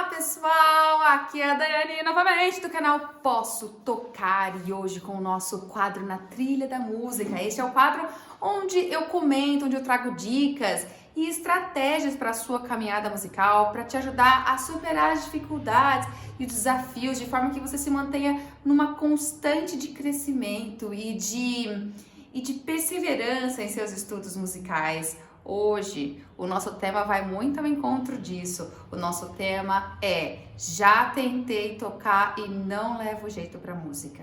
Olá pessoal, aqui é a Daiane novamente do canal Posso Tocar e hoje com o nosso quadro Na Trilha da Música. Este é o quadro onde eu comento, onde eu trago dicas e estratégias para a sua caminhada musical, para te ajudar a superar as dificuldades e os desafios de forma que você se mantenha numa constante de crescimento e de perseverança em seus estudos musicais. Hoje, o nosso tema vai muito ao encontro disso. O nosso tema é Já tentei tocar e não levo jeito pra música.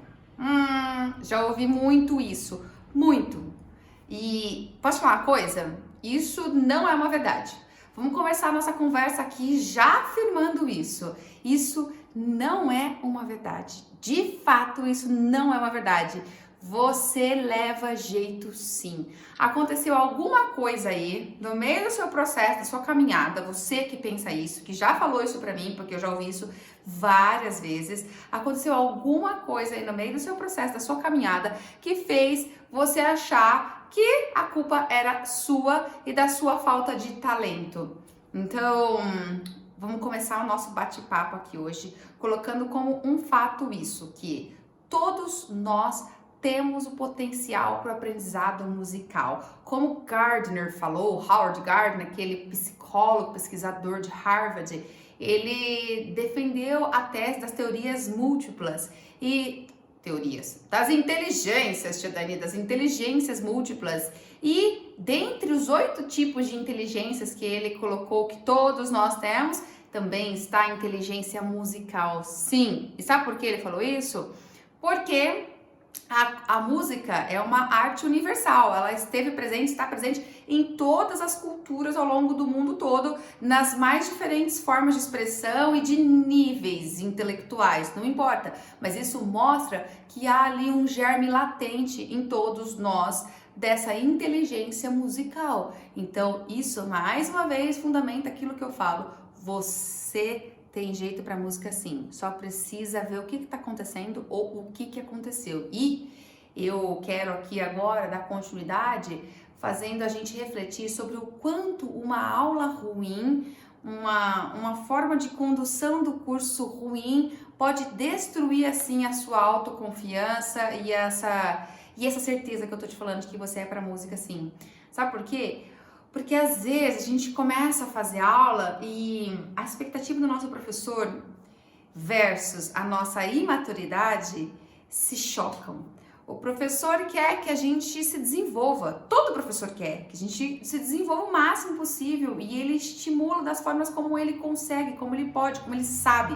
Já ouvi muito isso, muito. E posso falar uma coisa? Isso não é uma verdade. Vamos começar a nossa conversa aqui já afirmando isso. Isso não é uma verdade. De fato, isso não é uma verdade. Você leva jeito sim. Aconteceu alguma coisa aí no meio do seu processo, da sua caminhada, você que pensa isso, que já falou isso pra mim, porque eu já ouvi isso várias vezes. Aconteceu alguma coisa aí no meio do seu processo, da sua caminhada, que fez você achar que a culpa era sua e da sua falta de talento. Então, vamos começar o nosso bate-papo aqui hoje, colocando como um fato isso, que todos nós temos o potencial para o aprendizado musical. Como Gardner falou, Howard Gardner, aquele psicólogo, pesquisador de Harvard, ele defendeu a tese das teorias múltiplas e das inteligências, Tia Dani, das inteligências múltiplas. E dentre os 8 tipos de inteligências que ele colocou, que todos nós temos, também está a inteligência musical. Sim. E sabe por que ele falou isso? Porque a música é uma arte universal, ela esteve presente, está presente em todas as culturas ao longo do mundo todo, nas mais diferentes formas de expressão e de níveis intelectuais, não importa, mas isso mostra que há ali um germe latente em todos nós dessa inteligência musical. Então isso mais uma vez fundamenta aquilo que eu falo, você tem jeito para música sim, só precisa ver o que está acontecendo ou o que aconteceu. E eu quero aqui agora dar continuidade fazendo a gente refletir sobre o quanto uma aula ruim, uma forma de condução do curso ruim pode destruir assim a sua autoconfiança e essa certeza que eu tô te falando de que você é para música sim. Sabe por quê? Porque às vezes a gente começa a fazer aula e a expectativa do nosso professor versus a nossa imaturidade se chocam. O professor quer que a gente se desenvolva, todo professor quer que a gente se desenvolva o máximo possível e ele estimula das formas como ele consegue, como ele pode, como ele sabe.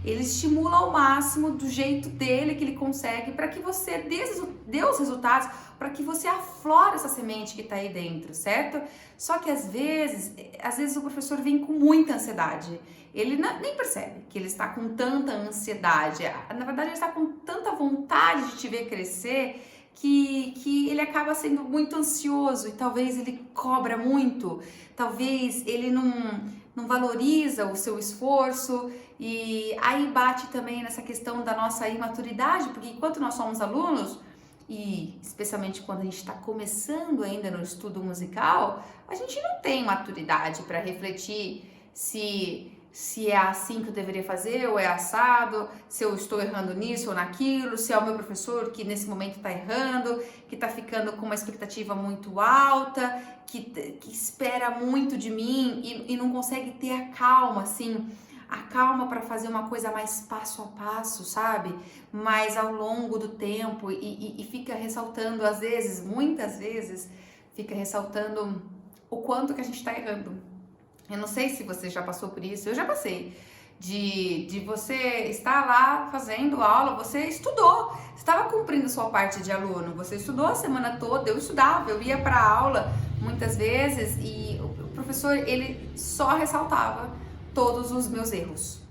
Ele estimula ao máximo do jeito dele que ele consegue para que você dê os resultados, para que você aflore essa semente que está aí dentro, certo? Só que às vezes o professor vem com muita ansiedade. Ele nem percebe que ele está com tanta ansiedade. Na verdade, ele está com tanta vontade de te ver crescer que ele acaba sendo muito ansioso e talvez ele cobra muito, talvez ele não valoriza o seu esforço e aí bate também nessa questão da nossa imaturidade, porque enquanto nós somos alunos, e especialmente quando a gente está começando ainda no estudo musical, a gente não tem maturidade para refletir se é assim que eu deveria fazer ou é assado, se eu estou errando nisso ou naquilo, se é o meu professor que nesse momento está errando, que está ficando com uma expectativa muito alta, que espera muito de mim e não consegue ter a calma, assim, a calma para fazer uma coisa mais passo a passo, sabe? Mais ao longo do tempo e fica ressaltando, às vezes, muitas vezes, fica ressaltando o quanto que a gente está errando. Eu não sei se você já passou por isso, eu já passei. De você estar lá fazendo aula, você estudou, você estava cumprindo sua parte de aluno, você estudou a semana toda, eu estudava, eu ia para aula muitas vezes e o professor, ele só ressaltava todos os meus erros.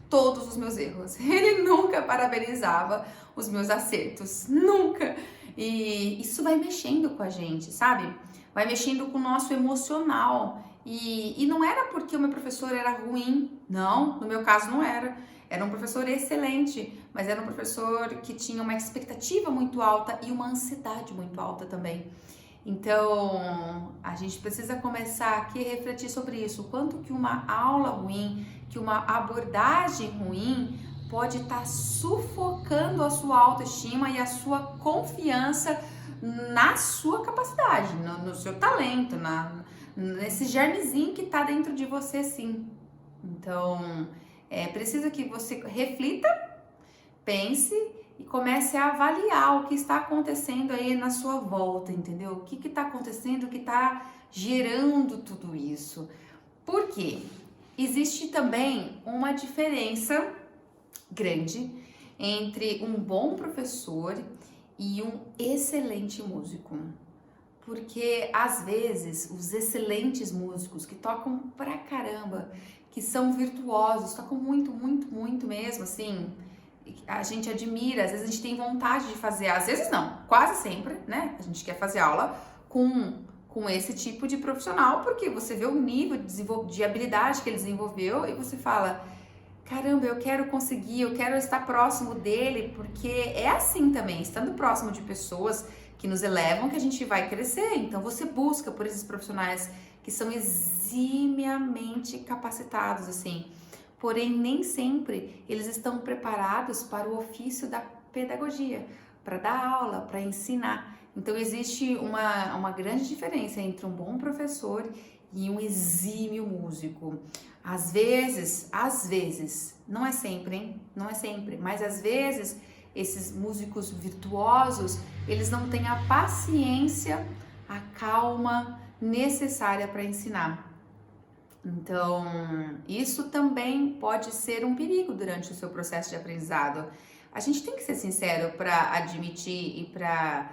Ele nunca parabenizava os meus acertos, nunca. E isso vai mexendo com a gente, sabe? Vai mexendo com o nosso emocional. E não era porque o meu professor era ruim, não, no meu caso não era. Era um professor excelente, mas era um professor que tinha uma expectativa muito alta e uma ansiedade muito alta também. Então, a gente precisa começar aqui a refletir sobre isso. O quanto que uma aula ruim, que uma abordagem ruim pode estar sufocando a sua autoestima e a sua confiança na sua capacidade, no seu talento, nesse germezinho que está dentro de você, sim. Então, é preciso que você reflita, pense e comece a avaliar o que está acontecendo aí na sua volta, entendeu? O que está acontecendo, o que está gerando tudo isso. Por quê? Existe também uma diferença grande entre um bom professor e um excelente músico. Porque às vezes os excelentes músicos que tocam pra caramba, que são virtuosos, tocam muito mesmo, assim, a gente admira, às vezes a gente tem vontade de fazer, às vezes não, quase sempre, né? A gente quer fazer aula com esse tipo de profissional, porque você vê o nível de habilidade que ele desenvolveu e você fala, caramba, eu quero conseguir, eu quero estar próximo dele, porque é assim também, estando próximo de pessoas que nos elevam, que a gente vai crescer. Então você busca por esses profissionais que são eximiamente capacitados, assim. Porém, nem sempre eles estão preparados para o ofício da pedagogia, para dar aula, para ensinar. Então existe uma grande diferença entre um bom professor e um exímio músico. Às vezes, não é sempre, hein? Não é sempre, mas às vezes esses músicos virtuosos, eles não têm a paciência, a calma necessária para ensinar. Então, isso também pode ser um perigo durante o seu processo de aprendizado. A gente tem que ser sincero para admitir e para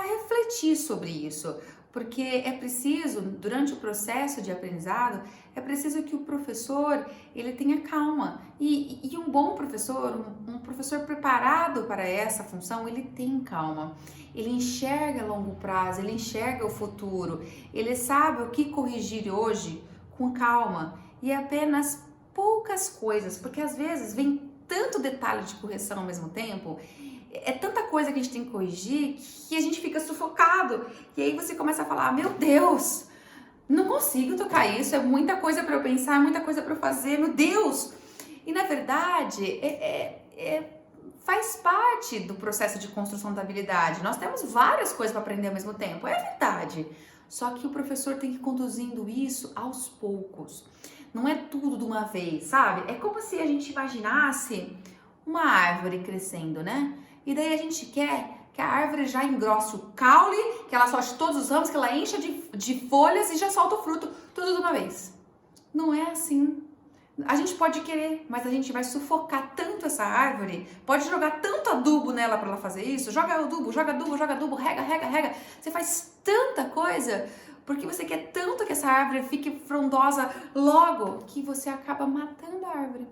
refletir sobre isso, porque é preciso, durante o processo de aprendizado, é preciso que o professor, ele tenha calma. E um bom professor, um professor preparado para essa função, ele tem calma. Ele enxerga a longo prazo, ele enxerga o futuro, ele sabe o que corrigir hoje com calma. E apenas poucas coisas, porque às vezes vem tanto detalhe de correção ao mesmo tempo, é tanta coisa que a gente tem que corrigir que a gente fica sufocado. E aí você começa a falar, meu Deus, não consigo tocar isso, é muita coisa para eu pensar, é muita coisa para eu fazer, meu Deus. E na verdade, faz parte do processo de construção da habilidade. Nós temos várias coisas para aprender ao mesmo tempo, é verdade. Só que o professor tem que ir conduzindo isso aos poucos. Não é tudo de uma vez, sabe? É como se a gente imaginasse uma árvore crescendo, né? E daí a gente quer que a árvore já engrosse o caule, que ela solte todos os ramos, que ela encha de folhas e já solta o fruto, tudo de uma vez. Não é assim. A gente pode querer, mas a gente vai sufocar tanto essa árvore, pode jogar tanto adubo nela para ela fazer isso, joga adubo, rega. Você faz tanta coisa porque você quer tanto que essa árvore fique frondosa logo que você acaba matando a árvore.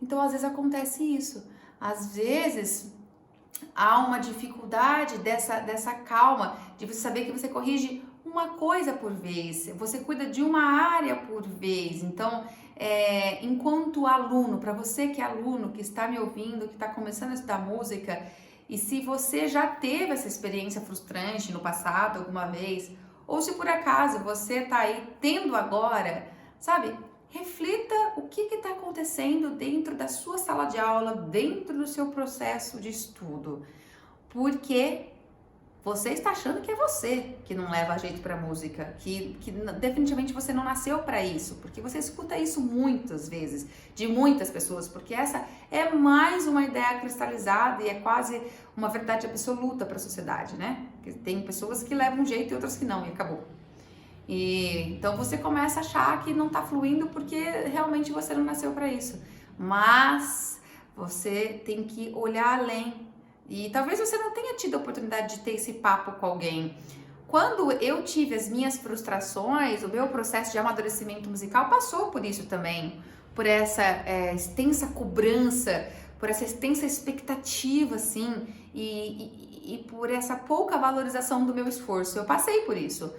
Então, às vezes acontece isso. Às vezes há uma dificuldade dessa calma, de você saber que você corrige uma coisa por vez, você cuida de uma área por vez. Então, enquanto aluno, para você que é aluno, que está me ouvindo, que está começando a estudar música, e se você já teve essa experiência frustrante no passado alguma vez, ou se por acaso você está aí tendo agora, sabe? Reflita o que está acontecendo dentro da sua sala de aula, dentro do seu processo de estudo. Porque você está achando que é você que não leva jeito para música, que definitivamente você não nasceu para isso, porque você escuta isso muitas vezes, de muitas pessoas, porque essa é mais uma ideia cristalizada e é quase uma verdade absoluta para a sociedade, né? Porque tem pessoas que levam jeito e outras que não, e acabou. E então você começa a achar que não tá fluindo porque realmente você não nasceu para isso. Mas você tem que olhar além. E talvez você não tenha tido a oportunidade de ter esse papo com alguém. Quando eu tive as minhas frustrações, o meu processo de amadurecimento musical passou por isso também. Por essa extensa cobrança, por essa extensa expectativa, assim, e por essa pouca valorização do meu esforço. Eu passei por isso.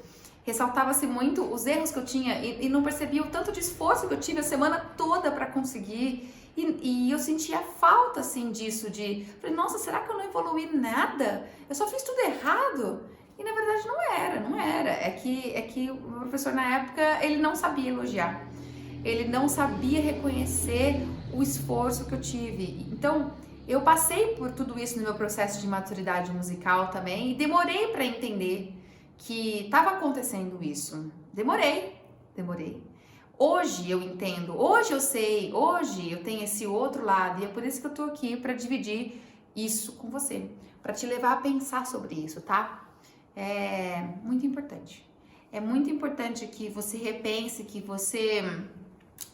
Ressaltava-se muito os erros que eu tinha e não percebia o tanto de esforço que eu tive a semana toda para conseguir. E eu sentia falta, assim, disso, falei, nossa, será que eu não evoluí nada? Eu só fiz tudo errado. E na verdade não era. É que o meu professor na época, ele não sabia elogiar. Ele não sabia reconhecer o esforço que eu tive. Então, eu passei por tudo isso no meu processo de maturidade musical também e demorei para entender que estava acontecendo isso. Demorei. Hoje eu entendo, hoje eu sei, hoje eu tenho esse outro lado e é por isso que eu tô aqui para dividir isso com você, para te levar a pensar sobre isso, tá? É muito importante. É muito importante que você repense, que você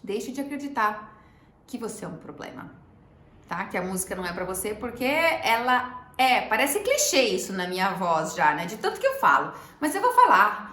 deixe de acreditar que você é um problema, tá? Que a música não é pra você, porque ela parece clichê isso na minha voz já, né? De tanto que eu falo. Mas eu vou falar,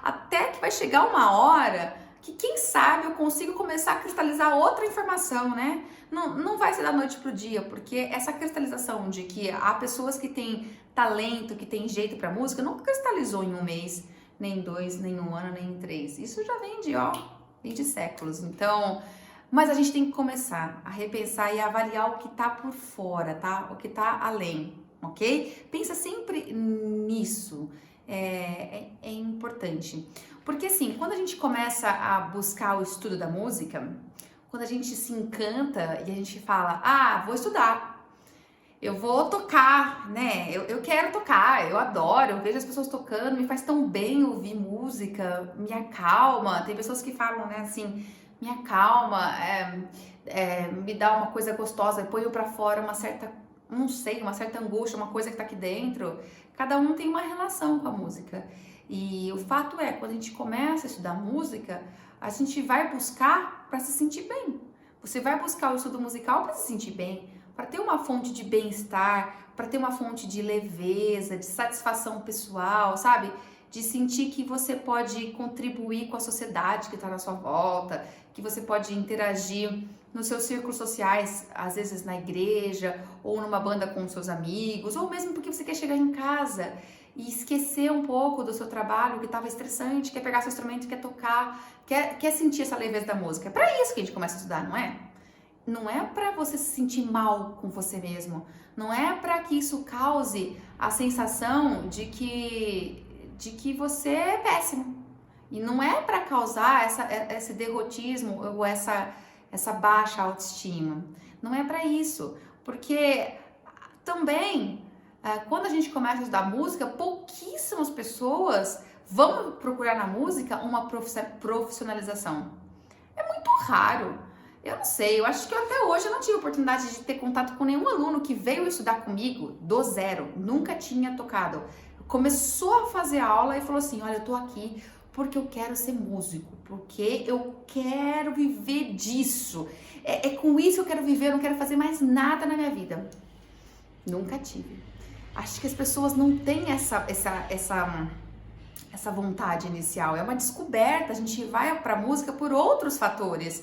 até que vai chegar uma hora que, quem sabe, eu consigo começar a cristalizar outra informação, né? Não vai ser da noite pro dia, porque essa cristalização de que há pessoas que têm talento, que têm jeito pra música, não cristalizou em um mês, nem em 2, nem em 1 ano, nem em 3. Isso já vem de séculos. Então, mas a gente tem que começar a repensar e avaliar o que tá por fora, tá? O que tá além, ok? Pensa sempre nisso. É importante. Porque assim, quando a gente começa a buscar o estudo da música, quando a gente se encanta e a gente fala, vou estudar, eu vou tocar, né? Eu quero tocar, eu adoro, eu vejo as pessoas tocando, me faz tão bem ouvir música, me acalma. Tem pessoas que falam, né, assim, me acalma, me dá uma coisa gostosa, põe pra fora uma certa, não sei, uma certa angústia, uma coisa que tá aqui dentro. Cada um tem uma relação com a música. E o fato é, quando a gente começa a estudar música, a gente vai buscar para se sentir bem. Você vai buscar o estudo musical para se sentir bem, para ter uma fonte de bem-estar, para ter uma fonte de leveza, de satisfação pessoal, sabe? De sentir que você pode contribuir com a sociedade que está na sua volta, que você pode interagir nos seus círculos sociais, às vezes na igreja, ou numa banda com seus amigos, ou mesmo porque você quer chegar em casa e esquecer um pouco do seu trabalho que estava estressante, quer pegar seu instrumento, quer tocar, quer sentir essa leveza da música. É para isso que a gente começa a estudar, não é? Não é para você se sentir mal com você mesmo. Não é para que isso cause a sensação de que você é péssimo. E não é para causar esse derrotismo ou essa baixa autoestima. Não é para isso. Porque também, quando a gente começa a estudar música, pouquíssimas pessoas vão procurar na música uma profissionalização. É muito raro. Eu não sei, eu acho que até hoje eu não tive oportunidade de ter contato com nenhum aluno que veio estudar comigo do zero, nunca tinha tocado. Começou a fazer aula e falou assim, olha, eu tô aqui porque eu quero ser músico, porque eu quero viver disso. É com isso que eu quero viver, eu não quero fazer mais nada na minha vida. Nunca tive. Acho que as pessoas não têm essa vontade inicial. É uma descoberta, a gente vai pra música por outros fatores.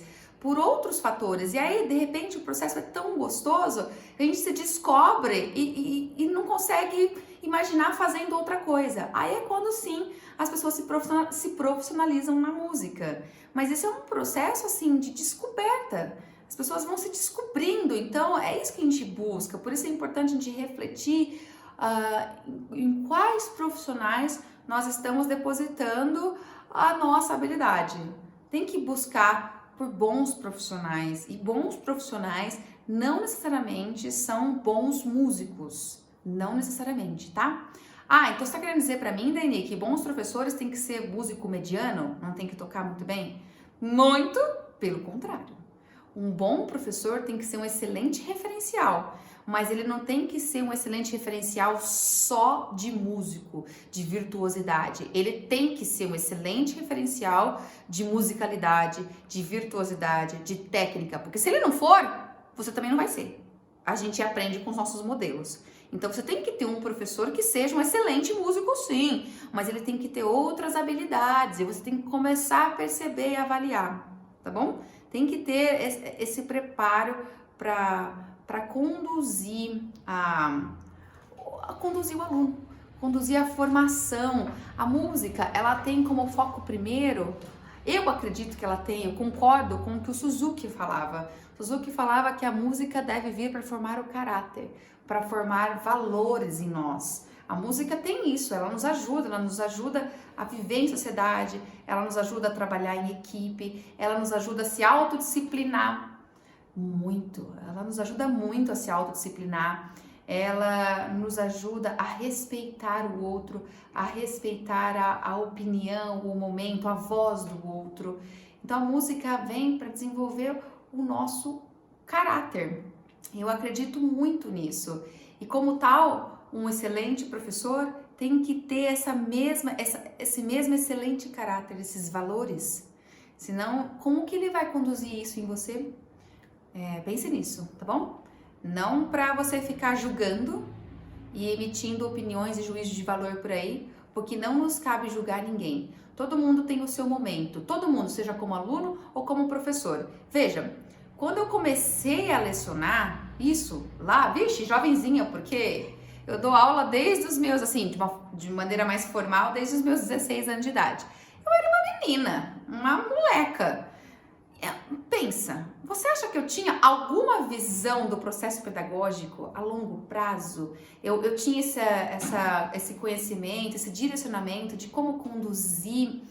E aí, de repente, o processo é tão gostoso que a gente se descobre e não consegue imaginar fazendo outra coisa. Aí é quando, sim, as pessoas se profissionalizam na música. Mas esse é um processo, assim, de descoberta. As pessoas vão se descobrindo, então é isso que a gente busca. Por isso é importante a gente refletir em quais profissionais nós estamos depositando a nossa habilidade. Tem que buscar por bons profissionais, e bons profissionais não necessariamente são bons músicos, não necessariamente, tá? Então você tá querendo dizer pra mim, Dani, que bons professores têm que ser músico mediano, não tem que tocar muito bem? Muito pelo contrário. Um bom professor tem que ser um excelente referencial, mas ele não tem que ser um excelente referencial só de músico, de virtuosidade. Ele tem que ser um excelente referencial de musicalidade, de virtuosidade, de técnica, porque se ele não for, você também não vai ser. A gente aprende com os nossos modelos. Então você tem que ter um professor que seja um excelente músico, sim, mas ele tem que ter outras habilidades e você tem que começar a perceber e avaliar, tá bom? Tem que ter esse preparo para conduzir conduzir o aluno, conduzir a formação. A música, ela tem como foco primeiro, eu acredito que ela tem, eu concordo com o que o Suzuki falava. O Suzuki falava que a música deve vir para formar o caráter, para formar valores em nós. A música tem isso, ela nos ajuda a viver em sociedade, ela nos ajuda a trabalhar em equipe, ela nos ajuda a se autodisciplinar muito, ela nos ajuda muito a se autodisciplinar, ela nos ajuda a respeitar o outro, a respeitar a opinião, o momento, a voz do outro. Então a música vem para desenvolver o nosso caráter. Eu acredito muito nisso. E como tal, um excelente professor tem que ter esse mesmo excelente caráter, esses valores. Senão, como que ele vai conduzir isso em você? Pense nisso, tá bom? Não para você ficar julgando e emitindo opiniões e juízos de valor por aí, porque não nos cabe julgar ninguém. Todo mundo tem o seu momento, todo mundo, seja como aluno ou como professor. Veja, quando eu comecei a lecionar isso lá, vixe, jovenzinha, porque eu dou aula desde os meus, assim, de maneira mais formal, desde os meus 16 anos de idade. Eu era uma menina, uma moleca. Pensa, você acha que eu tinha alguma visão do processo pedagógico a longo prazo? Eu tinha esse conhecimento, esse direcionamento de como conduzir,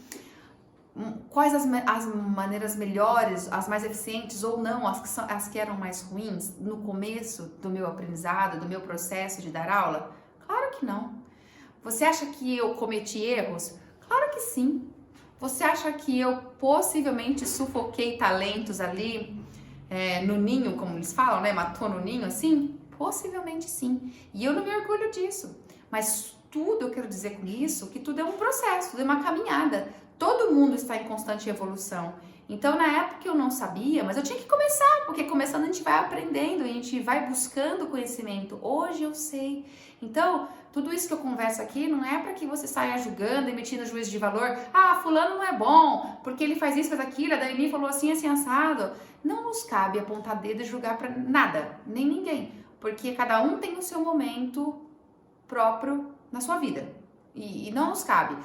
quais as maneiras melhores, as mais eficientes ou não, as que eram mais ruins no começo do meu aprendizado, do meu processo de dar aula? Claro que não. Você acha que eu cometi erros? Claro que sim. Você acha que eu possivelmente sufoquei talentos ali no ninho, como eles falam, né? Matou no ninho, assim? Possivelmente sim. E eu não me orgulho disso. Mas tudo, eu quero dizer com isso, que tudo é um processo, tudo é uma caminhada. Todo mundo está em constante evolução. Então, na época eu não sabia, mas eu tinha que começar, porque começando a gente vai aprendendo, a gente vai buscando conhecimento. Hoje eu sei. Então, tudo isso que eu converso aqui não é para que você saia julgando, emitindo juízo de valor. Ah, fulano não é bom, porque ele faz isso, faz aquilo, a Dani falou assim, assim, assado. Não nos cabe apontar dedo e julgar para nada, nem ninguém. Porque cada um tem o seu momento próprio na sua vida. E não nos cabe.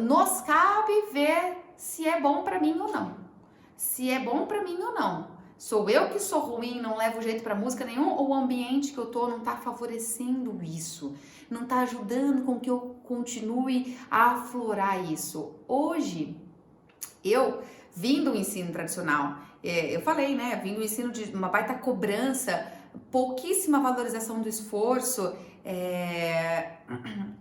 Nos cabe ver se é bom pra mim ou não. Se é bom pra mim ou não. Sou eu que sou ruim, não levo jeito pra música nenhum, ou o ambiente que eu tô não tá favorecendo isso? Não tá ajudando com que eu continue a aflorar isso? Hoje, eu vim do ensino tradicional, eu falei, né? Vim do ensino de uma baita cobrança, pouquíssima valorização do esforço,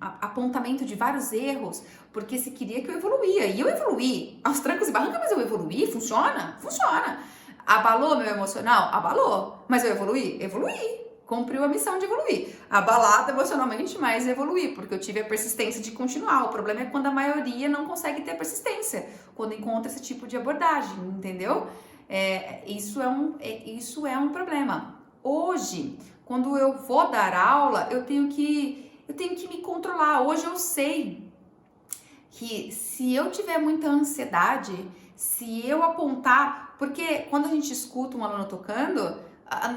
apontamento de vários erros, porque se queria que eu evoluía, e eu evoluí, aos trancos e barrancos, mas eu evoluí, funciona, funciona. Abalou meu emocional? Abalou, mas eu evoluí? Evoluí, cumpriu a missão de evoluir, abalado emocionalmente, mas evoluí, porque eu tive a persistência de continuar. O problema é quando a maioria não consegue ter persistência, quando encontra esse tipo de abordagem, entendeu? Isso é um problema. Hoje, quando eu vou dar aula, eu tenho que me controlar. Hoje eu sei que se eu tiver muita ansiedade, se eu apontar, porque quando a gente escuta um aluno tocando,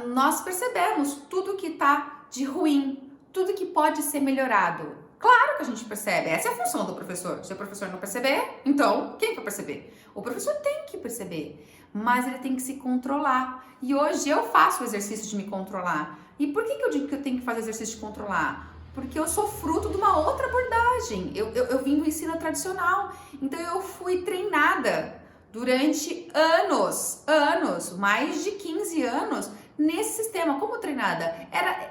nós percebemos tudo que tá de ruim, tudo que pode ser melhorado. Claro que a gente percebe, essa é a função do professor. Se o professor não perceber, então quem vai perceber? O professor tem que perceber, mas ele tem que se controlar. E hoje eu faço o exercício de me controlar. E por que eu digo que eu tenho que fazer exercício de controlar? Porque eu sou fruto de uma outra abordagem. Eu vim do ensino tradicional, então eu fui treinada durante anos, mais de 15 anos, nesse sistema. Como treinada?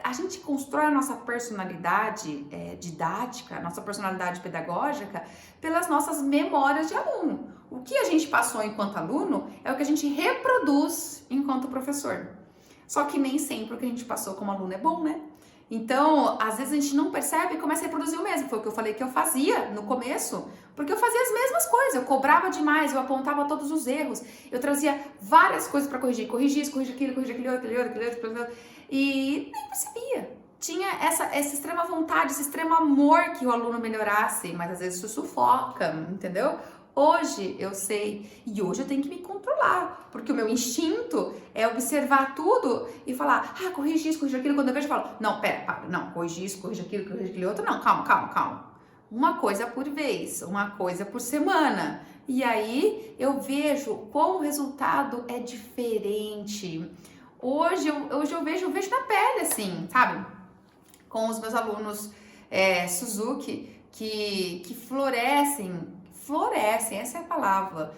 A gente constrói a nossa personalidade didática, a nossa personalidade pedagógica pelas nossas memórias de aluno. O que a gente passou enquanto aluno é o que a gente reproduz enquanto professor. Só que nem sempre o que a gente passou como aluno é bom, né? Então, às vezes a gente não percebe e começa a reproduzir o mesmo. Foi o que eu falei que eu fazia no começo, porque eu fazia as mesmas coisas. Eu cobrava demais, eu apontava todos os erros. Eu trazia várias coisas para corrigir. Corrigir isso, corrigir aquilo, corrigir aquele outro. E nem percebia. Tinha essa extrema vontade, esse extremo amor que o aluno melhorasse, mas às vezes isso sufoca, entendeu? Hoje eu sei, e hoje eu tenho que me controlar, porque o meu instinto é observar tudo e falar, corrigir isso, corrigir aquilo. Quando eu vejo, eu falo, não, para, não, corrigir isso, corrigir aquilo, corrigir aquele outro, não, calma. Uma coisa por vez, uma coisa por semana. E aí eu vejo como o resultado é diferente. Hoje eu vejo na pele, assim, sabe? Com os meus alunos Suzuki, que florescem, essa é a palavra,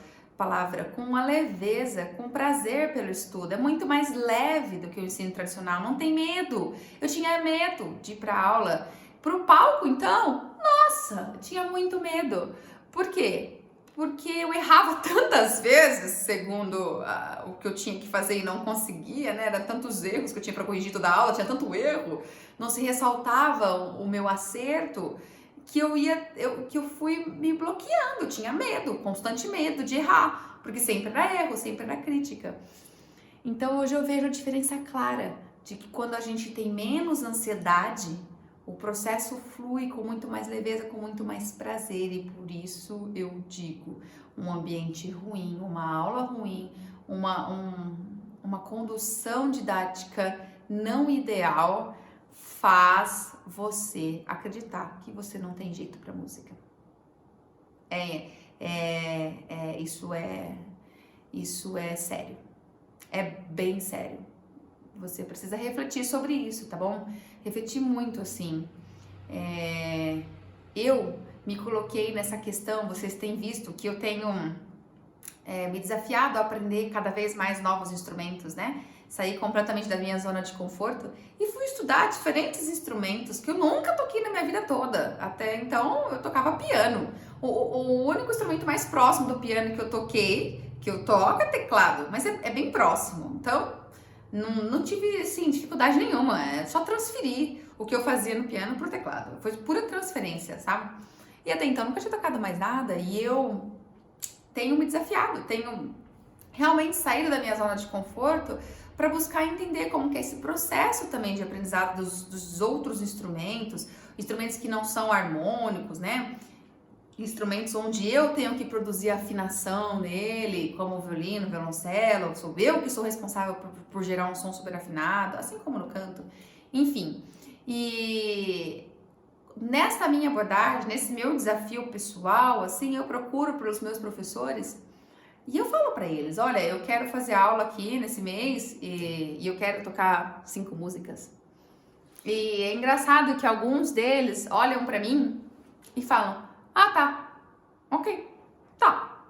com uma leveza, com prazer pelo estudo. É muito mais leve do que o ensino tradicional, não tem medo. Eu tinha medo de ir para aula. Pro palco, então, nossa, eu tinha muito medo. Por quê? Porque eu errava tantas vezes, segundo o que eu tinha que fazer e não conseguia, né? Era tantos erros que eu tinha para corrigir toda a aula, tinha tanto erro, não se ressaltava o meu acerto, que eu fui me bloqueando. Eu tinha medo, constante medo de errar, porque sempre era erro, sempre era crítica. Então hoje eu vejo a diferença clara de que quando a gente tem menos ansiedade, o processo flui com muito mais leveza, com muito mais prazer, e por isso eu digo, um ambiente ruim, uma aula ruim, uma condução didática não ideal faz você acreditar que você não tem jeito para música. Isso é sério, é bem sério. Você precisa refletir sobre isso, tá bom? Refletir muito, assim. Eu me coloquei nessa questão, vocês têm visto que eu tenho me desafiado a aprender cada vez mais novos instrumentos, né? Saí completamente da minha zona de conforto e fui estudar diferentes instrumentos que eu nunca toquei na minha vida toda. Até então eu tocava piano. O único instrumento mais próximo do piano que eu toquei, que eu toco, é teclado, mas é bem próximo. Então não tive, assim, dificuldade nenhuma, é só transferir o que eu fazia no piano pro teclado. Foi pura transferência, sabe? E até então nunca tinha tocado mais nada e eu tenho me desafiado, tenho realmente saído da minha zona de conforto para buscar entender como que é esse processo também de aprendizado dos outros instrumentos que não são harmônicos, né? Instrumentos onde eu tenho que produzir a afinação nele, como o violino, o violoncelo, sou eu que sou responsável por gerar um som super afinado, assim como no canto, enfim. E nessa minha abordagem, nesse meu desafio pessoal, assim, eu procuro pelos meus professores e eu falo para eles, olha, eu quero fazer aula aqui nesse mês e eu quero tocar 5 músicas. E é engraçado que alguns deles olham para mim e falam, ah, tá, ok, tá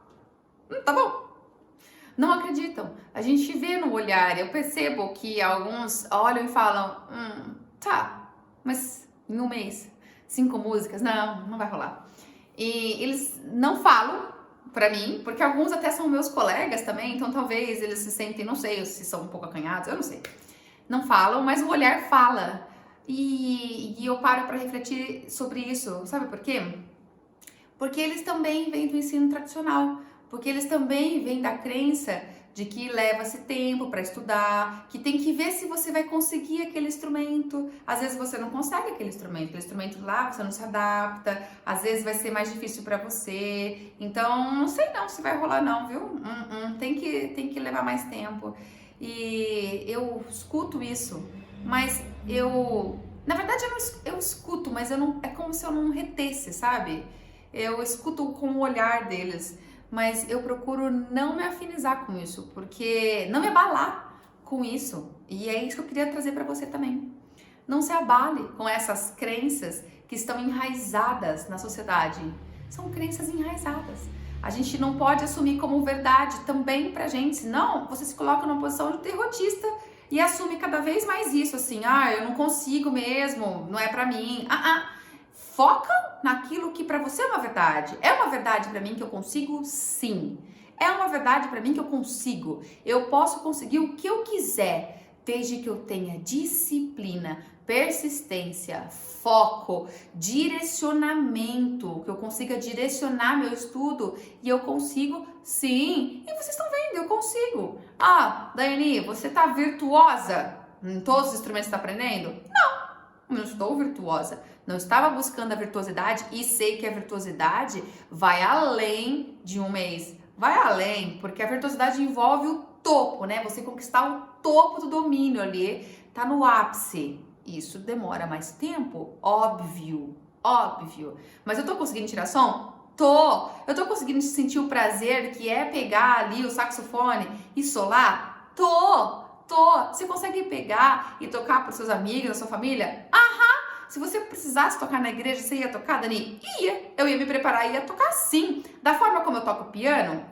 bom. Não acreditam. A gente vê no olhar, eu percebo que alguns olham e falam, tá, mas em um mês, 5 músicas, não vai rolar. E eles não falam pra mim, porque alguns até são meus colegas também, então talvez eles se sentem, não sei se são um pouco acanhados, eu não sei. Não falam, mas o olhar fala. E eu paro pra refletir sobre isso, sabe por quê? Porque eles também vêm do ensino tradicional, porque eles também vêm da crença de que leva-se tempo para estudar, que tem que ver se você vai conseguir aquele instrumento. Às vezes você não consegue aquele instrumento lá você não se adapta, às vezes vai ser mais difícil para você. Então, não sei não se vai rolar não, viu? Tem que levar mais tempo. E eu escuto isso, mas na verdade eu escuto, mas é como se eu não retesse, sabe? Eu escuto com o olhar deles, mas eu procuro não me afinizar com isso, porque não me abalar com isso. E é isso que eu queria trazer para você também. Não se abale com essas crenças que estão enraizadas na sociedade. São crenças enraizadas. A gente não pode assumir como verdade também pra gente, senão você se coloca numa posição de derrotista e assume cada vez mais isso, assim, eu não consigo mesmo, não é pra mim. Foca naquilo que pra você é uma verdade. É uma verdade pra mim que eu consigo? Sim. É uma verdade pra mim que eu consigo. Eu posso conseguir o que eu quiser, desde que eu tenha disciplina, persistência, foco, direcionamento, que eu consiga direcionar meu estudo e eu consigo, sim. E vocês estão vendo, eu consigo. Daiane, você tá virtuosa em todos os instrumentos que você tá aprendendo? Não estou virtuosa. Não estava buscando a virtuosidade e sei que a virtuosidade vai além de um mês. Vai além, porque a virtuosidade envolve o topo, né? Você conquistar o topo do domínio ali, tá no ápice. Isso demora mais tempo, óbvio. Mas eu tô conseguindo tirar som? Tô. Eu tô conseguindo sentir o prazer que é pegar ali o saxofone e solar? Tô. Você consegue pegar e tocar para seus amigos, na sua família? Se você precisasse tocar na igreja, você ia tocar, Dani? Ia. Eu ia me preparar e ia tocar sim. Da forma como eu toco piano,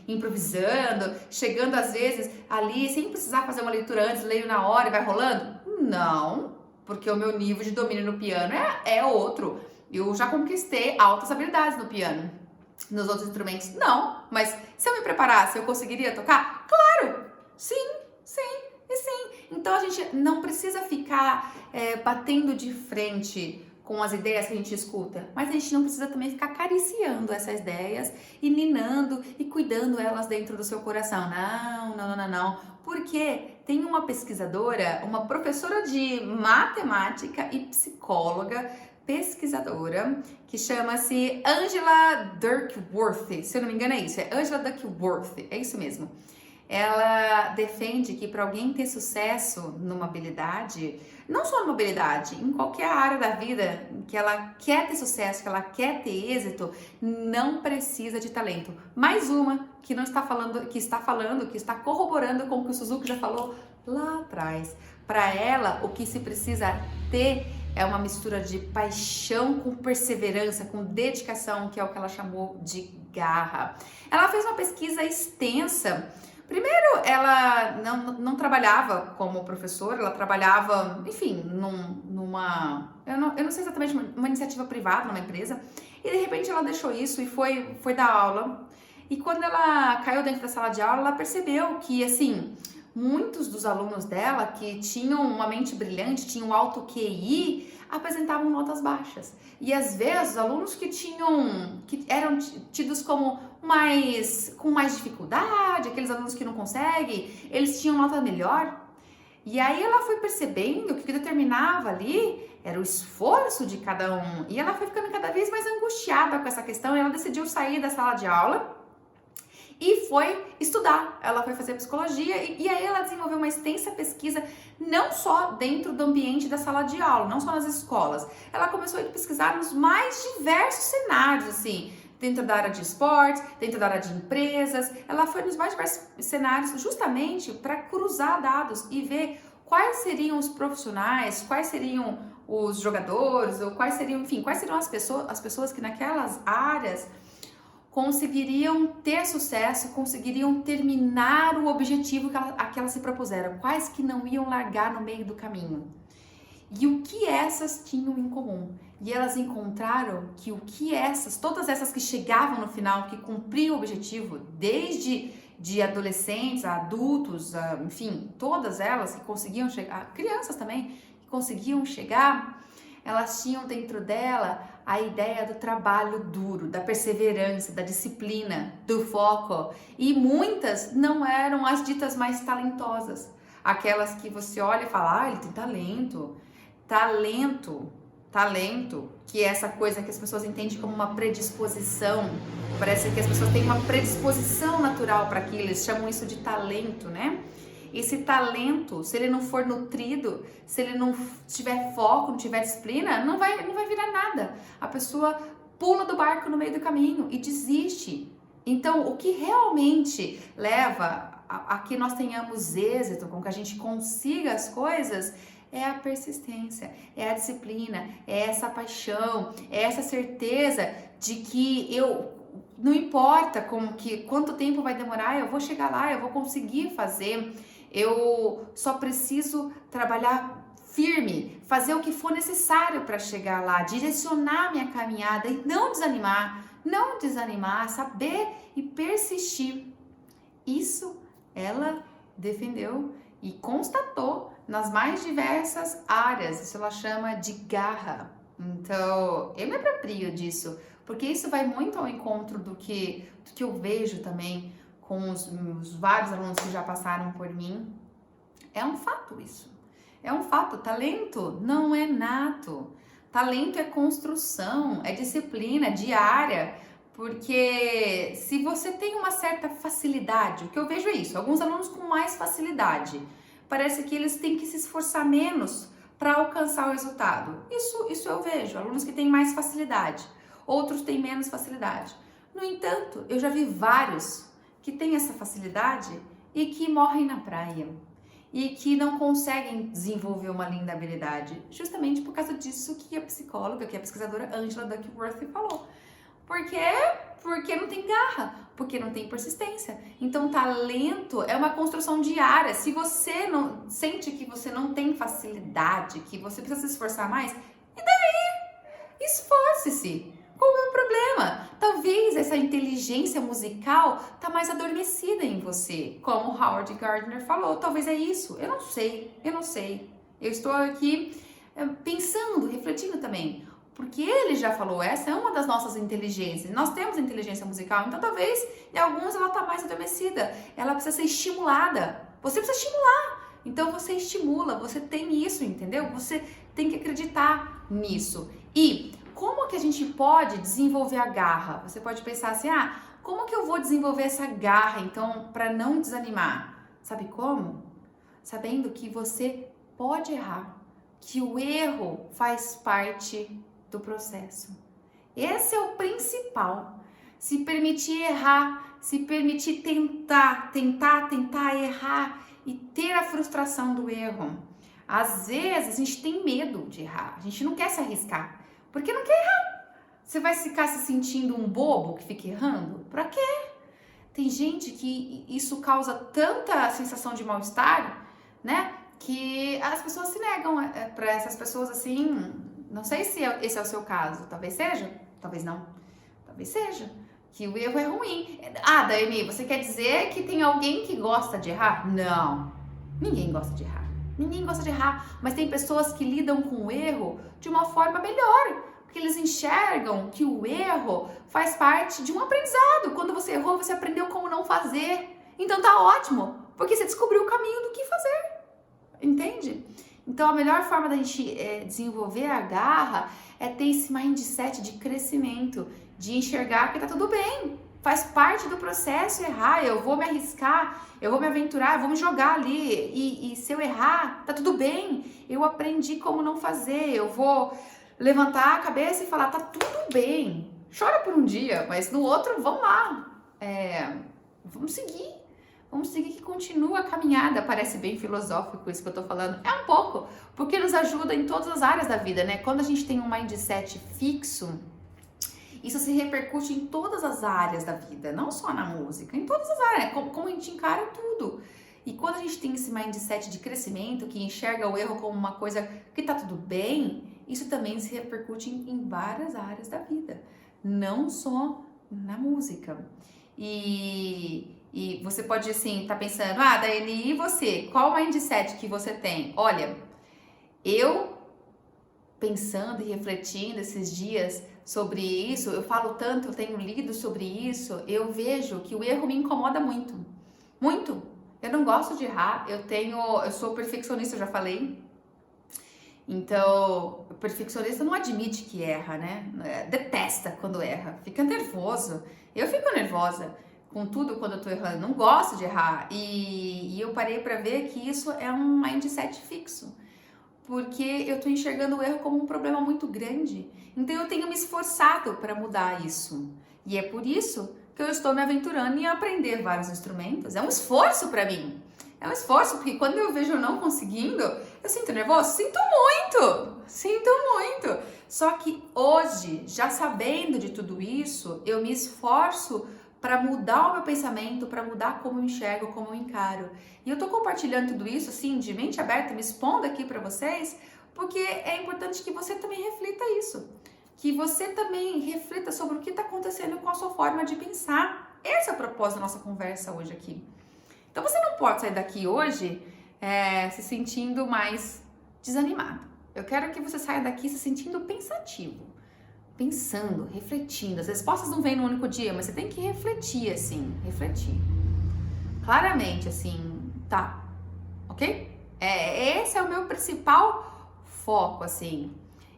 improvisando, chegando às vezes ali, sem precisar fazer uma leitura antes, leio na hora e vai rolando? Não, porque o meu nível de domínio no piano é outro. Eu já conquistei altas habilidades no piano. Nos outros instrumentos, não. Mas se eu me preparasse, eu conseguiria tocar? Claro! Sim, sim e sim. Então a gente não precisa ficar batendo de frente com as ideias que a gente escuta, mas a gente não precisa também ficar acariciando essas ideias e ninando e cuidando elas dentro do seu coração. Não, não, não, não. Porque tem uma pesquisadora, uma professora de matemática e psicóloga, pesquisadora, que chama-se Angela Duckworth, se eu não me engano é isso, é Angela Duckworth, é isso mesmo. Ela defende que para alguém ter sucesso numa habilidade, não só numa habilidade, em qualquer área da vida que ela quer ter sucesso, que ela quer ter êxito, não precisa de talento. Mais uma que não está falando, que está corroborando com o que o Suzuki já falou lá atrás. Para ela, o que se precisa ter é uma mistura de paixão com perseverança, com dedicação, que é o que ela chamou de garra. Ela fez uma pesquisa extensa. Primeiro, ela não trabalhava como professora, ela trabalhava, enfim, eu não sei exatamente, uma iniciativa privada, numa empresa, e de repente ela deixou isso e foi dar aula. E quando ela caiu dentro da sala de aula, ela percebeu que, assim, muitos dos alunos dela que tinham uma mente brilhante, tinham alto QI, apresentavam notas baixas. E às vezes, os alunos que eram tidos como com mais dificuldade, aqueles alunos que não conseguem, eles tinham nota melhor. E aí ela foi percebendo que o que determinava ali era o esforço de cada um. E ela foi ficando cada vez mais angustiada com essa questão e ela decidiu sair da sala de aula e foi estudar. Ela foi fazer psicologia e aí ela desenvolveu uma extensa pesquisa, não só dentro do ambiente da sala de aula, não só nas escolas. Ela começou a pesquisar nos mais diversos cenários, assim, dentro da área de esportes, dentro da área de empresas. Ela foi nos mais diversos cenários justamente para cruzar dados e ver quais seriam os profissionais, quais seriam os jogadores, ou quais seriam as pessoas que naquelas áreas conseguiriam ter sucesso, conseguiriam terminar o objetivo que elas se propuseram, quais que não iam largar no meio do caminho. E o que essas tinham em comum? E elas encontraram que todas essas que chegavam no final, que cumpriam o objetivo, desde de adolescentes a adultos, enfim, todas elas que conseguiam chegar, crianças também, que conseguiam chegar, elas tinham dentro dela a ideia do trabalho duro, da perseverança, da disciplina, do foco. E muitas não eram as ditas mais talentosas. Aquelas que você olha e fala, ele tem talento. Talento, que é essa coisa que as pessoas entendem como uma predisposição. Parece que as pessoas têm uma predisposição natural para aquilo, eles chamam isso de talento, né? Esse talento, se ele não for nutrido, se ele não tiver foco, não tiver disciplina, não vai virar nada. A pessoa pula do barco no meio do caminho e desiste. Então, o que realmente leva a que nós tenhamos êxito, com que a gente consiga as coisas, é a persistência, é a disciplina, é essa paixão, é essa certeza de que não importa quanto tempo vai demorar, eu vou chegar lá, eu vou conseguir fazer. Eu só preciso trabalhar firme, fazer o que for necessário para chegar lá, direcionar minha caminhada e não desanimar, saber e persistir. Isso ela defendeu e constatou nas mais diversas áreas. Isso ela chama de garra. Então, eu me aproprio disso, porque isso vai muito ao encontro do que eu vejo também com os vários alunos que já passaram por mim. É um fato isso. É um fato. Talento não é nato. Talento é construção, é disciplina diária. Porque se você tem uma certa facilidade, o que eu vejo é isso, alguns alunos com mais facilidade, parece que eles têm que se esforçar menos para alcançar o resultado. Isso eu vejo, alunos que têm mais facilidade, outros têm menos facilidade. No entanto, eu já vi vários que têm essa facilidade e que morrem na praia. e que não conseguem desenvolver uma linda habilidade, justamente por causa disso que a psicóloga, que a pesquisadora Angela Duckworth falou. Por quê? Porque não tem garra, porque não tem persistência. Então, talento é uma construção diária. Se você não sente que você não tem facilidade, que você precisa se esforçar mais, e daí? Esforce-se. Qual é o problema? Talvez essa inteligência musical tá mais adormecida em você, como Howard Gardner falou. Talvez é isso. Eu não sei. Eu estou aqui pensando, refletindo também. Porque ele já falou, essa é uma das nossas inteligências. Nós temos inteligência musical, então talvez em alguns ela tá mais adormecida. Ela precisa ser estimulada. Você precisa estimular. Então você estimula, você tem isso, entendeu? Você tem que acreditar nisso. E como que a gente pode desenvolver a garra? Você pode pensar assim, como que eu vou desenvolver essa garra, então, para não desanimar? Sabe como? Sabendo que você pode errar, que o erro faz parte do processo. Esse é o principal. Se permitir errar, se permitir tentar errar e ter a frustração do erro. Às vezes a gente tem medo de errar, a gente não quer se arriscar, porque não quer errar. Você vai ficar se sentindo um bobo que fica errando? Pra quê? Tem gente que isso causa tanta sensação de mal-estar, né? Que as pessoas se negam para essas pessoas assim. Não sei se esse é o seu caso. Talvez seja, talvez não. Talvez seja. Que o erro é ruim. Daiane, você quer dizer que tem alguém que gosta de errar? Não. Ninguém gosta de errar. Ninguém gosta de errar. Mas tem pessoas que lidam com o erro de uma forma melhor. Porque eles enxergam que o erro faz parte de um aprendizado. Quando você errou, você aprendeu como não fazer. Então tá ótimo. Porque você descobriu o caminho do que fazer. Entende? Então, a melhor forma da gente desenvolver a garra é ter esse mindset de crescimento, de enxergar que tá tudo bem, faz parte do processo errar, eu vou me arriscar, eu vou me aventurar, eu vou me jogar ali, e se eu errar, tá tudo bem, eu aprendi como não fazer, eu vou levantar a cabeça e falar, tá tudo bem, chora por um dia, mas no outro, vamos lá, vamos seguir. Vamos seguir que continua a caminhada. Parece bem filosófico isso que eu tô falando. É um pouco, porque nos ajuda em todas as áreas da vida, né? Quando a gente tem um mindset fixo, isso se repercute em todas as áreas da vida, não só na música, em todas as áreas, como a gente encara tudo. E quando a gente tem esse mindset de crescimento, que enxerga o erro como uma coisa que tá tudo bem, isso também se repercute em várias áreas da vida, não só na música. E você pode, assim, tá pensando, Daiane, e você? Qual o mindset que você tem? Olha, eu pensando e refletindo esses dias sobre isso, eu falo tanto, eu tenho lido sobre isso, eu vejo que o erro me incomoda muito. Muito. Eu não gosto de errar, eu sou perfeccionista, eu já falei. Então, o perfeccionista não admite que erra, né? Detesta quando erra, fica nervoso. Eu fico nervosa com tudo quando eu tô errando, não gosto de errar. E eu parei pra ver que isso é um mindset fixo. Porque eu tô enxergando o erro como um problema muito grande. Então eu tenho me esforçado para mudar isso. E é por isso que eu estou me aventurando em aprender vários instrumentos. É um esforço para mim. É um esforço, porque quando eu vejo eu não conseguindo, eu sinto nervoso? Sinto muito. Só que hoje, já sabendo de tudo isso, eu me esforço para mudar o meu pensamento, para mudar como eu enxergo, como eu encaro. E eu tô compartilhando tudo isso, assim, de mente aberta, me expondo aqui para vocês, porque é importante que você também reflita isso. Que você também reflita sobre o que está acontecendo com a sua forma de pensar. Esse é o propósito da nossa conversa hoje aqui. Então você não pode sair daqui hoje se sentindo mais desanimado. Eu quero que você saia daqui se sentindo pensativo. Pensando, refletindo. As respostas não vêm no único dia, mas você tem que refletir, assim, refletir. Claramente, assim, tá, ok? Esse é o meu principal foco, assim.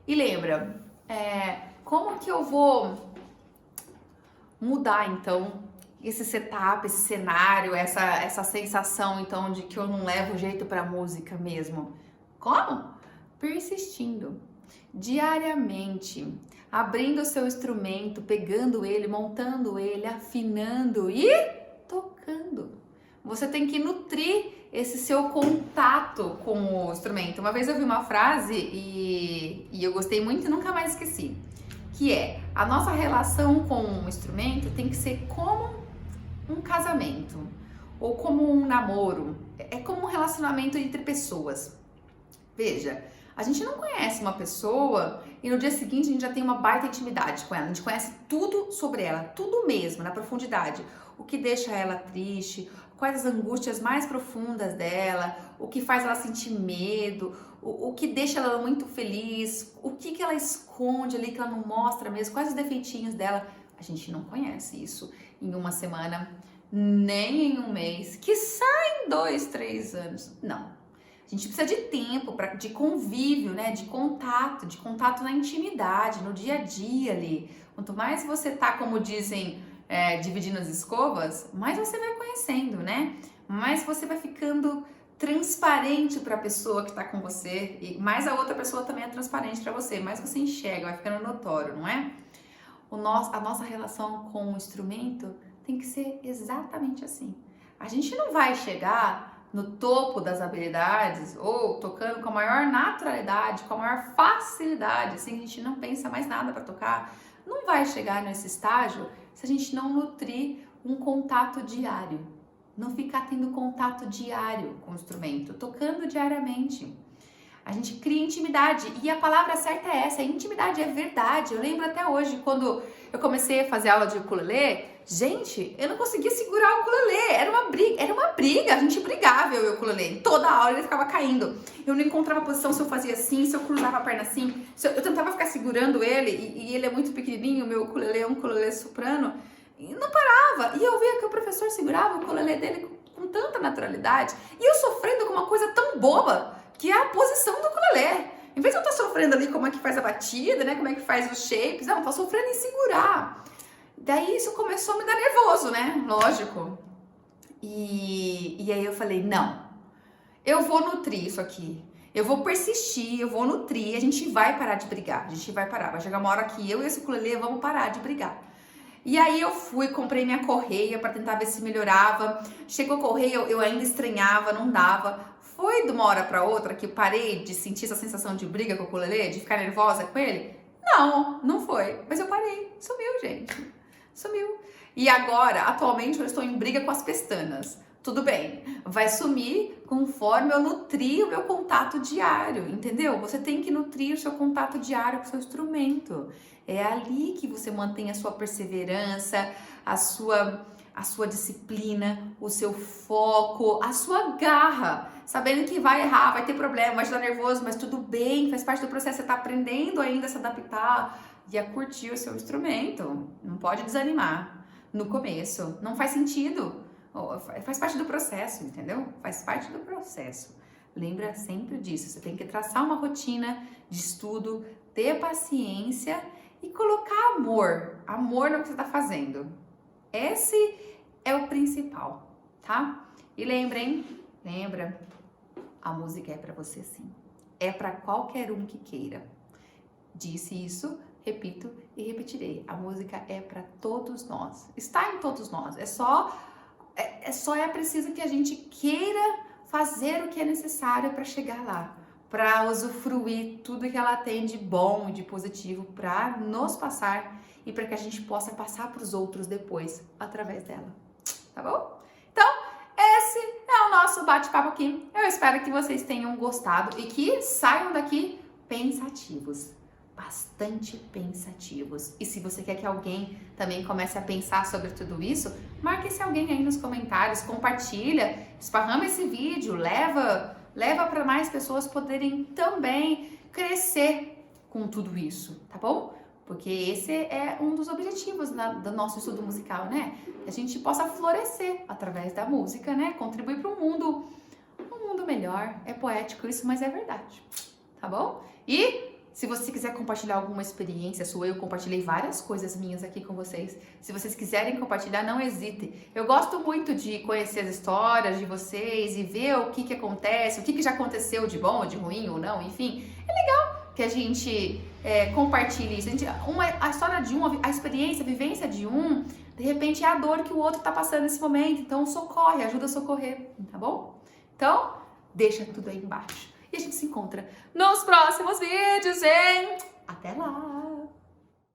E lembra, como que eu vou mudar, então, esse setup, esse cenário, essa sensação, então, de que eu não levo jeito pra música mesmo? Como? Persistindo. Diariamente, abrindo o seu instrumento, pegando ele, montando ele, afinando e tocando. Você tem que nutrir esse seu contato com o instrumento. Uma vez eu vi uma frase e eu gostei muito e nunca mais esqueci, que é: a nossa relação com o instrumento tem que ser como um casamento ou como um namoro, é como um relacionamento entre pessoas. Veja, a gente não conhece uma pessoa e no dia seguinte a gente já tem uma baita intimidade com ela, a gente conhece tudo sobre ela, tudo mesmo, na profundidade. O que deixa ela triste, quais as angústias mais profundas dela, o que faz ela sentir medo, o que deixa ela muito feliz, o que ela esconde ali, que ela não mostra mesmo, quais os defeitinhos dela. A gente não conhece isso em uma semana, nem em um mês, quiçá em 2, 3 anos. Não. A gente precisa de tempo, de convívio, né? De contato na intimidade, no dia a dia ali. Quanto mais você tá, como dizem, dividindo as escovas, mais você vai conhecendo, né? Mais você vai ficando transparente para a pessoa que tá com você, e mais a outra pessoa também é transparente para você, mais você enxerga, vai ficando notório, não é? A nossa relação com o instrumento tem que ser exatamente assim. A gente não vai chegar no topo das habilidades ou tocando com a maior naturalidade, com a maior facilidade, assim, a gente não pensa mais nada para tocar. Não vai chegar nesse estágio se a gente não nutrir um contato diário, não ficar tendo contato diário com o instrumento, tocando diariamente. A gente cria intimidade e a palavra certa é essa, intimidade, é verdade. Eu lembro até hoje, quando eu comecei a fazer aula de ukulele, gente, eu não conseguia segurar o ukulele, era uma briga, a gente brigava, eu e o ukulele, toda hora ele ficava caindo. Eu não encontrava posição se eu fazia assim, se eu cruzava a perna assim, eu tentava ficar segurando ele, e ele é muito pequenininho, o meu ukulele é um ukulele soprano, e não parava. E eu via que o professor segurava o ukulele dele com tanta naturalidade, e eu sofrendo com uma coisa tão boba, que é a posição do ukulele. Em vez de eu estar sofrendo ali como é que faz a batida, né, como é que faz os shapes, não, eu tô sofrendo em segurar. Daí isso começou a me dar nervoso, né, lógico. E aí eu falei, não, eu vou nutrir isso aqui. Eu vou persistir, eu vou nutrir, a gente vai parar de brigar, a gente vai parar. Vai chegar uma hora que eu e esse ukulele vamos parar de brigar. E aí eu fui, comprei minha correia para tentar ver se melhorava. Chegou a correia, eu ainda estranhava, não dava. Foi de uma hora para outra que eu parei de sentir essa sensação de briga com o ukulele, de ficar nervosa com ele? Não, não foi. Mas eu parei. Sumiu, gente. Sumiu. E agora, atualmente, eu estou em briga com as pestanas. Tudo bem, vai sumir conforme eu nutrir o meu contato diário, entendeu? Você tem que nutrir o seu contato diário com o seu instrumento. É ali que você mantém a sua perseverança, a sua disciplina, o seu foco, a sua garra, sabendo que vai errar, vai ter problema, vai estar nervoso, mas tudo bem, faz parte do processo, você está aprendendo ainda a se adaptar e a curtir o seu instrumento. Não pode desanimar no começo, não faz sentido, faz parte do processo, entendeu? Faz parte do processo. Lembra sempre disso, você tem que traçar uma rotina de estudo, ter paciência e colocar amor no que você está fazendo. Esse é o principal, tá? E lembra, a música é para você sim. É para qualquer um que queira. Disse isso, repito e repetirei. A música é para todos nós. Está em todos nós. É preciso que a gente queira fazer o que é necessário para chegar lá, para usufruir tudo que ela tem de bom e de positivo para nos passar e para que a gente possa passar para os outros depois, através dela. Tá bom? Então, esse é o nosso bate-papo aqui. Eu espero que vocês tenham gostado e que saiam daqui pensativos. Bastante pensativos. E se você quer que alguém também comece a pensar sobre tudo isso, marque esse alguém aí nos comentários, compartilha, esparrama esse vídeo, leva para mais pessoas poderem também crescer com tudo isso, tá bom? Porque esse é um dos objetivos do nosso estudo musical, né? Que a gente possa florescer através da música, né? Contribuir para um mundo melhor. É poético isso, mas é verdade, tá bom? E se você quiser compartilhar alguma experiência sua, eu compartilhei várias coisas minhas aqui com vocês. Se vocês quiserem compartilhar, não hesitem. Eu gosto muito de conhecer as histórias de vocês e ver o que acontece, o que já aconteceu de bom ou de ruim ou não, enfim. É legal que a gente compartilhe isso. A história de um, a experiência, a vivência de um, de repente é a dor que o outro tá passando nesse momento. Então socorre, ajuda a socorrer, tá bom? Então, deixa tudo aí embaixo. E a gente se encontra nos próximos vídeos, hein? Até lá!